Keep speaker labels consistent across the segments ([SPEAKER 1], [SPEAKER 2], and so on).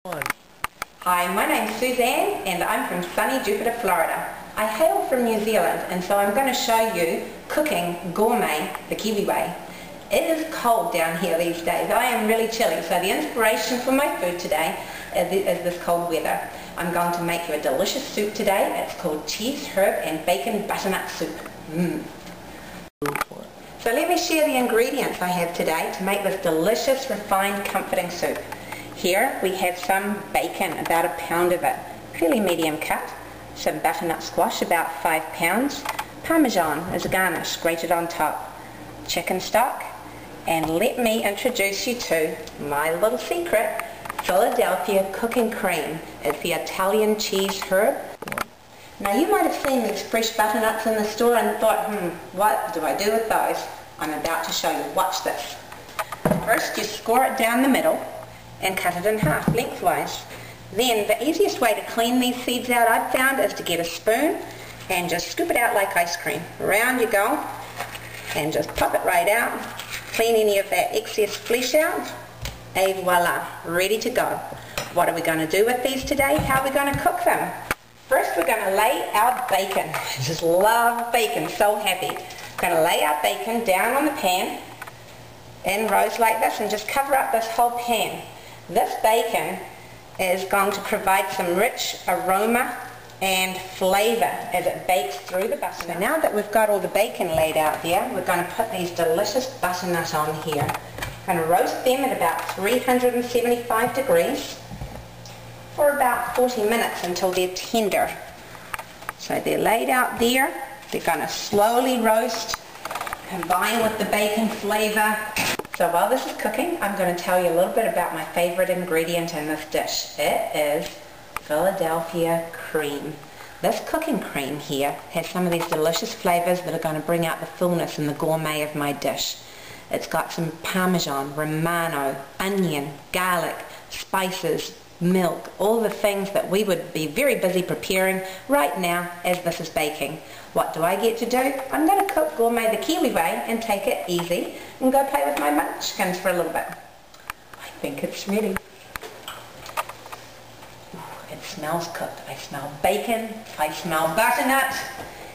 [SPEAKER 1] Hi, my name's Suzanne and I'm from sunny Jupiter, Florida. I hail from New Zealand and so I'm going to show you cooking Gourmet the Kiwi Way. It is cold down here these days. I am really chilly, so the inspiration for my food today is this cold weather. I'm going to make you a delicious soup today. It's called cheese, herb and bacon butternut soup. So let me share the ingredients I have today to make this delicious, refined, comforting soup. Here we have some bacon, about a pound of it, fairly medium cut, some butternut squash, about 5 pounds, parmesan as a garnish, grated on top, chicken stock, and let me introduce you to my little secret, Philadelphia cooking cream. It's the Italian cheese herb. Now you might have seen these fresh butternuts in the store and thought, what do I do with those? I'm about to show you. Watch this. First you score it down the middle and cut it in half, lengthwise. Then the easiest way to clean these seeds out, I've found, is to get a spoon and just scoop it out like ice cream. Around you go and just pop it right out. Clean any of that excess flesh out. Et voila, ready to go. What are we going to do with these today? How are we going to cook them? First we're going to lay our bacon. I just love bacon, so happy. Going to lay our bacon down on the pan in rows like this and just cover up this whole pan. This bacon is going to provide some rich aroma and flavour as it bakes through the butternut. So now that we've got all the bacon laid out there, we're going to put these delicious butternut on here. Going to roast them at about 375 degrees for about 40 minutes until they're tender. So they're laid out there. They're going to slowly roast, combine with the bacon flavour. So while this is cooking, I'm going to tell you a little bit about my favourite ingredient in this dish. It is Philadelphia cream. This cooking cream here has some of these delicious flavours that are going to bring out the fullness and the gourmet of my dish. It's got some parmesan, romano, onion, garlic, spices, milk, all the things that we would be very busy preparing right now as this is baking. What do I get to do? I'm going to cook Gourmet the Kiwi Way and take it easy and go play with my munchkins for a little bit. I think it's ready. Ooh, it smells cooked. I smell bacon. I smell butternut.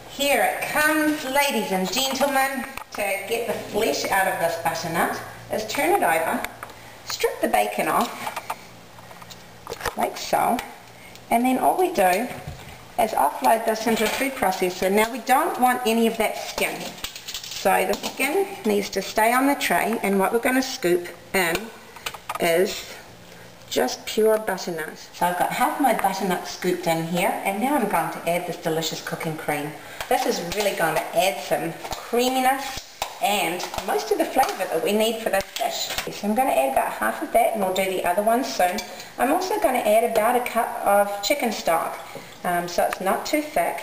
[SPEAKER 1] Here it comes, ladies and gentlemen. To get the flesh out of this butternut is turn it over, strip the bacon off, like so, and then all we do is offload this into a food processor. Now we don't want any of that skin, so the skin needs to stay on the tray, and what we're going to scoop in is just pure butternut. So I've got half my butternut scooped in here, and now I'm going to add this delicious cooking cream. This is really going to add some creaminess and most of the flavour that we need for this dish. So I'm going to add about half of that, and we'll do the other one soon. I'm also going to add about a cup of chicken stock, so it's not too thick.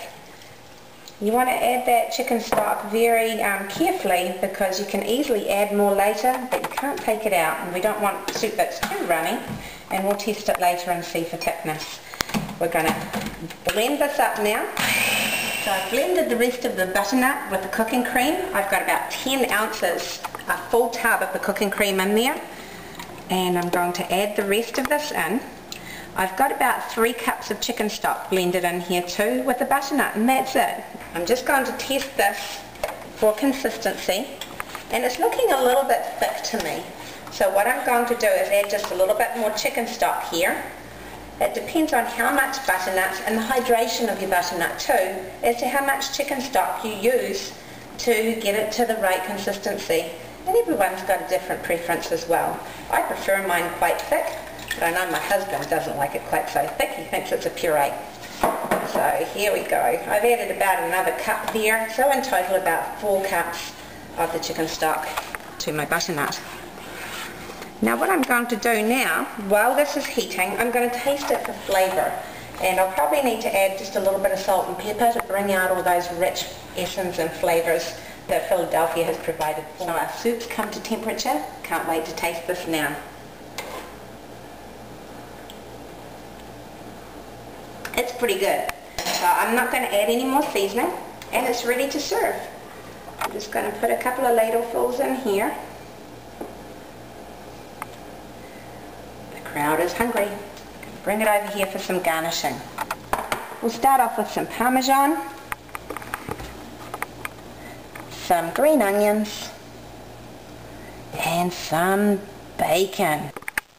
[SPEAKER 1] You want to add that chicken stock very carefully, because you can easily add more later, but you can't take it out, and we don't want soup that's too runny, and we'll test it later and see for thickness. We're going to blend this up now. So I've blended the rest of the butternut with the cooking cream. I've got about 10 ounces, a full tub of the cooking cream in there, and I'm going to add the rest of this in. I've got about 3 cups of chicken stock blended in here too with the butternut, and that's it. I'm just going to test this for consistency, and it's looking a little bit thick to me. So what I'm going to do is add just a little bit more chicken stock here. It depends on how much butternut and the hydration of your butternut too, as to how much chicken stock you use to get it to the right consistency. And everyone's got a different preference as well. I prefer mine quite thick, but I know my husband doesn't like it quite so thick. He thinks it's a puree. So here we go. I've added about another cup there, so in total about 4 cups of the chicken stock to my butternut. Now what I'm going to do now, while this is heating, I'm going to taste it for flavour. And I'll probably need to add just a little bit of salt and pepper to bring out all those rich essence and flavours that Philadelphia has provided for. So our soup's come to temperature. Can't wait to taste this now. It's pretty good. So I'm not going to add any more seasoning, and it's ready to serve. I'm just going to put a couple of ladlefuls in here. crowd is hungry. bring it over here for some garnishing. We'll start off with some Parmesan, some green onions, and some bacon.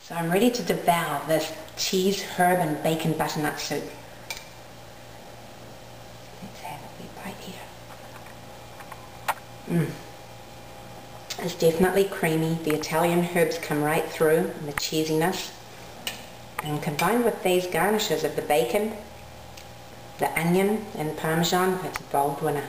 [SPEAKER 1] So I'm ready to devour this cheese, herb and bacon butternut soup. Let's have a wee bite here. It's definitely creamy. The Italian herbs come right through, and the cheesiness. And combined with these garnishes of the bacon, the onion and the Parmesan, it's a bold winner.